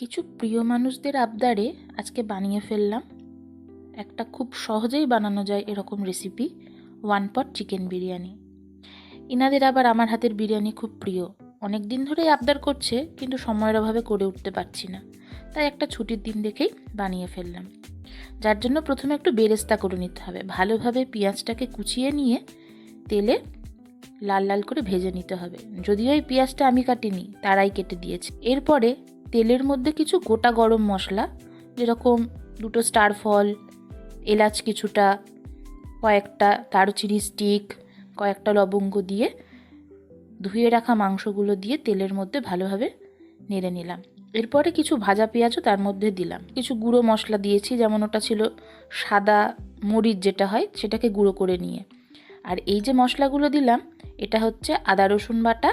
কিছু প্রিয় মানুষদের আবদারে আজকে বানিয়ে ফেললাম একটা খুব সহজেই বানানো যায় এরকম রেসিপি, ওয়ান পট চিকেন বিরিয়ানি। ইনাদের আবার আমার হাতের বিরিয়ানি খুব প্রিয়, অনেক দিন ধরেই আবদার করছে, কিন্তু সময়ের অভাবে করে উঠতে পারছি না। তাই একটা ছুটির দিন দেখেই বানিয়ে ফেললাম। যার জন্য প্রথমে একটু বেরেস্তা করে নিতে হবে। ভালোভাবে পেঁয়াজটাকে কুচিয়ে নিয়ে তেলে লাল লাল করে ভেজে নিতে হবে। যদিও এই পেঁয়াজটা আমি কাটিনি, তারাই কেটে দিয়েছে। এরপরে তেলের মধ্যে কিছু গোটা গরম মশলা, যেরকম 2টো স্টার ফল, এলাচ কিছুটা, কয়েকটা দারুচিনি স্টিক, কয়েকটা লবঙ্গ দিয়ে ধুয়ে রাখা মাংসগুলো দিয়ে তেলের মধ্যে ভালোভাবে নেড়ে নিলাম। এরপরে কিছু ভাজা পেঁয়াজও তার মধ্যে দিলাম। কিছু গুঁড়ো মশলা দিয়েছি, যেমন ওটা ছিল সাদা মরিচ যেটা হয়, সেটাকে গুঁড়ো করে নিয়ে। আর এই যে মশলাগুলো দিলাম, এটা হচ্ছে আদা রসুন বাটা,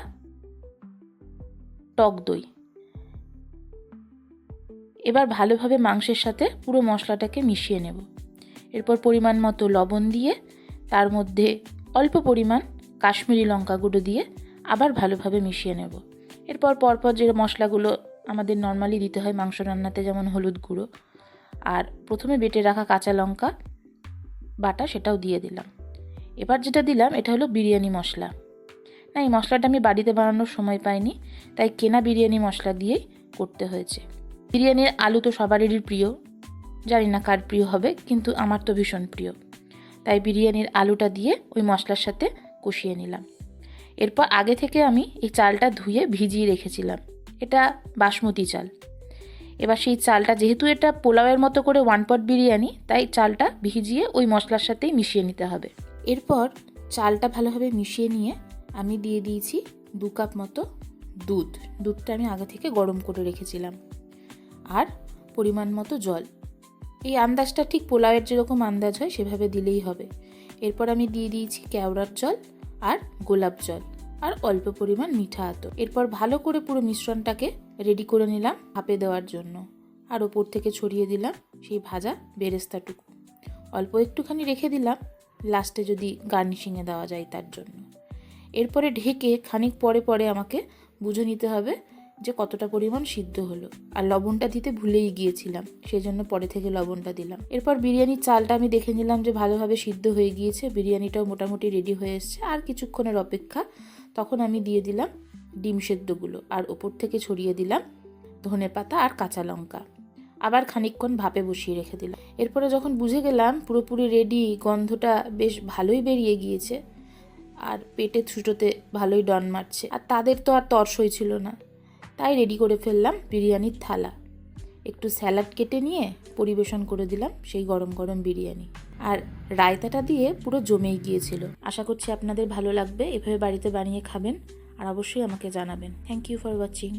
টক দই। এবার ভালোভাবে মাংসের সাথে পুরো মশলাটাকে মিশিয়ে নেব। এরপর পরিমাণ মতো লবণ দিয়ে তার মধ্যে অল্প পরিমাণ কাশ্মীরি লঙ্কা গুঁড়ো দিয়ে আবার ভালোভাবে মিশিয়ে নেব। এরপর পরপর যে মশলাগুলো আমাদের নর্মালি দিতে হয় মাংস রান্নাতে, যেমন হলুদ গুঁড়ো আর প্রথমে বেটে রাখা কাঁচা লঙ্কা বাটা, সেটাও দিয়ে দিলাম। এবার যেটা দিলাম এটা হলো বিরিয়ানি মশলা। না, এই মশলাটা আমি বাড়িতে বানানোর সময় পাইনি, তাই কেনা বিরিয়ানি মশলা দিয়েই করতে হয়েছে। বিরিয়ানির আলু তো সবারই প্রিয়, জানি না কার প্রিয় হবে, কিন্তু আমার তো ভীষণ প্রিয়। তাই বিরিয়ানির আলুটা দিয়ে ওই মশলার সাথে কষিয়ে নিলাম। এরপর আগে থেকে আমি এই চালটা ধুয়ে ভিজিয়ে রেখেছিলাম, এটা বাসমতি চাল। এবার সেই চালটা, যেহেতু এটা পোলাওয়ের মতো করে ওয়ান পট বিরিয়ানি, তাই চালটা ভিজিয়ে ওই মশলার সাথেই মিশিয়ে নিতে হবে। এরপর চালটা ভালোভাবে মিশিয়ে নিয়ে আমি দিয়ে দিয়েছি 2 কাপ মতো দুধ। দুধটা আমি আগে থেকে গরম করে রেখেছিলাম। আর পরিমাণ মতো জল। এই আন্দাজটা ঠিক পোলাওয়ের যেরকম আন্দাজ হয় সেভাবে দিলেই হবে। এরপর আমি দিয়ে দিয়েছি কেওড়ার জল আর গোলাপ জল আর অল্প পরিমাণ মিঠা আতর। এরপর ভালো করে পুরো মিশ্রণটাকে রেডি করে নিলাম ভাপে দেওয়ার জন্য। আর ওপর থেকে ছড়িয়ে দিলাম সেই ভাজা বেরেস্তাটুকু। অল্প একটুখানি রেখে দিলাম লাস্টে যদি গার্নিশিংয়ে দেওয়া যায় তার জন্য। এরপরে ঢেকে খানিক পরে পরে আমাকে বুঝে নিতে হবে যে কতটা পরিমাণ সিদ্ধ হলো। আর লবণটা দিতে ভুলেই গিয়েছিলাম, সেই জন্য পরে থেকে লবণটা দিলাম। এরপর বিরিয়ানির চালটা আমি দেখে নিলাম যে ভালোভাবে সিদ্ধ হয়ে গিয়েছে, বিরিয়ানিটাও মোটামুটি রেডি হয়ে এসছে। আর কিছুক্ষণের অপেক্ষা। তখন আমি দিয়ে দিলাম ডিম সেদ্ধগুলো আর ওপর থেকে ছড়িয়ে দিলাম ধনেপাতা আর কাঁচা লঙ্কা। আবার খানিকক্ষণ ভাপে বসিয়ে রেখে দিলাম। এরপরে যখন বুঝে গেলাম পুরোপুরি রেডি, গন্ধটা বেশ ভালোই বেরিয়ে গিয়েছে আর পেটে ছুটোতে ভালোই ডন মারছে, আর তাদের তো আর তর্সই ছিল না, তাই রেডি করে ফেললাম বিরিয়ানির থালা। একটু স্যালাড কেটে নিয়ে পরিবেশন করে দিলাম সেই গরম গরম বিরিয়ানি। আর রায়তাটা দিয়ে পুরো জমেই গিয়েছিল। আশা করছি আপনাদের ভালো লাগবে। এভাবে বাড়িতে বানিয়ে খাবেন আর অবশ্যই আমাকে জানাবেন। Thank you for watching.